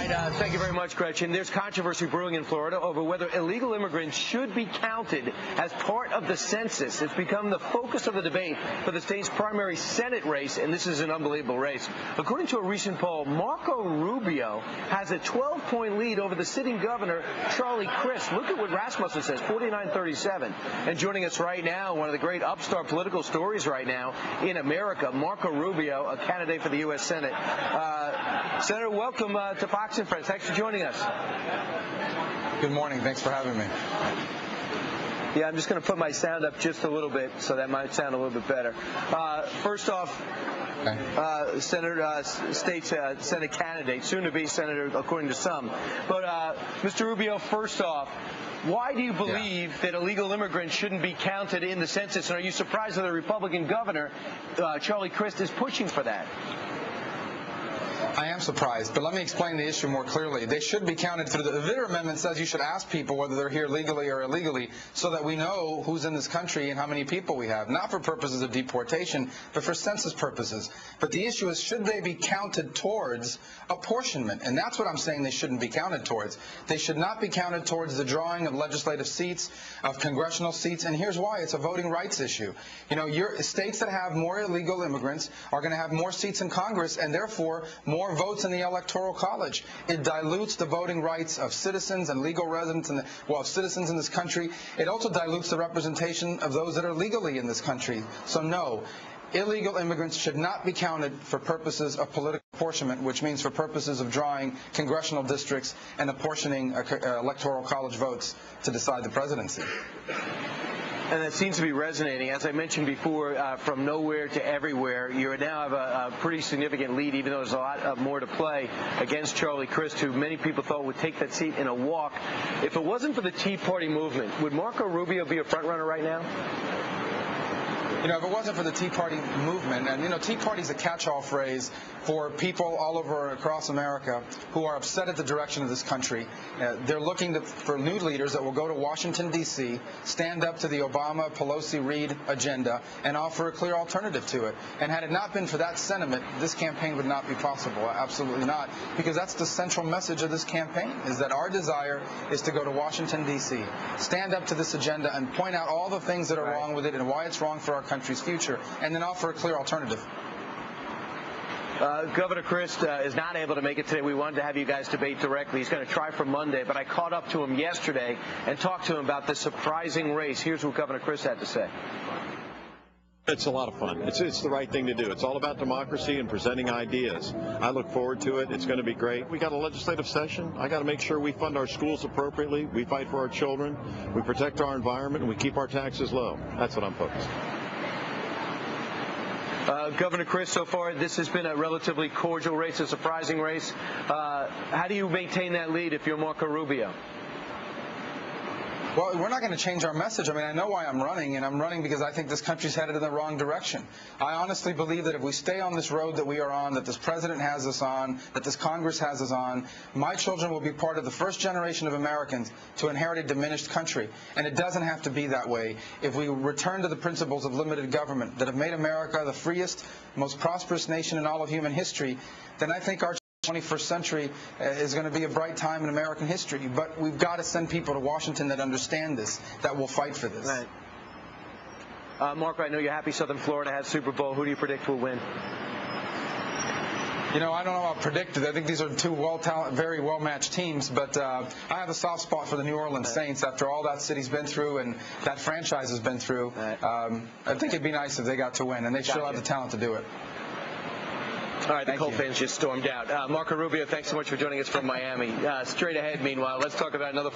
right, thank you very much, Gretchen. There's controversy brewing in Florida over whether illegal immigrants should be counted as part of the census. It's become the focus of the debate for the state's primary Senate race, and this is an unbelievable race. According to a recent poll, Marco Rubio has a 12-point lead over the sitting governor, Charlie Crist. Look at what Rasmussen says, 49-37. And joining us right now, one of the great upstart political stories right now in America, Marco Rubio, a candidate for the U.S. Senate. Senator, welcome to Fox and Friends. Thanks for joining us. Good morning. Thanks for having me. Yeah, I'm just going to put my sound up just a little bit, so that might sound a little bit better. First off, Senate candidate, soon to be senator, according to some. But Mr. Rubio, first off, why do you believe that illegal immigrants shouldn't be counted in the census? And are you surprised that the Republican governor, Charlie Crist, is pushing for that? I am surprised, but let me explain the issue more clearly. They should be counted through the Vitter Amendment says you should ask people whether they're here legally or illegally so that we know who's in this country and how many people we have, not for purposes of deportation, but for census purposes. But the issue is, should they be counted towards apportionment? And that's what I'm saying they shouldn't be counted towards. They should not be counted towards the drawing of legislative seats, of congressional seats, and here's why. It's a voting rights issue. You know, states that have more illegal immigrants are going to have more seats in Congress and therefore more votes in the Electoral College. It dilutes the voting rights of citizens and legal residents, of citizens in this country. It also dilutes the representation of those that are legally in this country. So no, illegal immigrants should not be counted for purposes of political apportionment, which means for purposes of drawing congressional districts and apportioning Electoral College votes to decide the presidency. And that seems to be resonating. As I mentioned before, from nowhere to everywhere, you now have a pretty significant lead, even though there's a lot more to play, against Charlie Crist, who many people thought would take that seat in a walk. If it wasn't for the Tea Party movement, would Marco Rubio be a front-runner right now? You know, if it wasn't for the Tea Party movement, and, you know, Tea Party is a catch-all phrase for people all over across America who are upset at the direction of this country. They're looking for new leaders that will go to Washington, D.C., stand up to the Obama, Pelosi, Reid agenda, and offer a clear alternative to it. And had it not been for that sentiment, this campaign would not be possible. Absolutely not. Because that's the central message of this campaign, is that our desire is to go to Washington, D.C., stand up to this agenda and point out all the things that are wrong with it and why it's wrong for our country's future, and then offer a clear alternative. Governor Crist is not able to make it today. We wanted to have you guys debate directly. He's going to try for Monday, but I caught up to him yesterday and talked to him about this surprising race. Here's what Governor Crist had to say. It's a lot of fun. It's the right thing to do. It's all about democracy and presenting ideas. I look forward to it. It's going to be great. We got a legislative session. I got to make sure we fund our schools appropriately. We fight for our children. We protect our environment, and we keep our taxes low. That's what I'm focused on. Governor Crist, so far this has been a relatively cordial race, a surprising race. How do you maintain that lead if you're Marco Rubio? Well, we're not going to change our message. I mean, I know why I'm running, and I'm running because I think this country's headed in the wrong direction. I honestly believe that if we stay on this road that we are on, that this president has us on, that this Congress has us on, my children will be part of the first generation of Americans to inherit a diminished country. And it doesn't have to be that way. If we return to the principles of limited government that have made America the freest, most prosperous nation in all of human history, then I think our 21st century is going to be a bright time in American history. But we've got to send people to Washington that understand this, that will fight for this. Right. Marco, I know you're happy Southern Florida has Super Bowl. Who do you predict will win? You know, I don't know about predicted. I think these are two very well-matched teams, but I have a soft spot for the New Orleans Saints after all that city's been through and that franchise has been through. I think it'd be nice if they got to win, and they still have the talent to do it. All right, the Colt fans just stormed out. Marco Rubio, thanks so much for joining us from Miami. Straight ahead, meanwhile, let's talk about another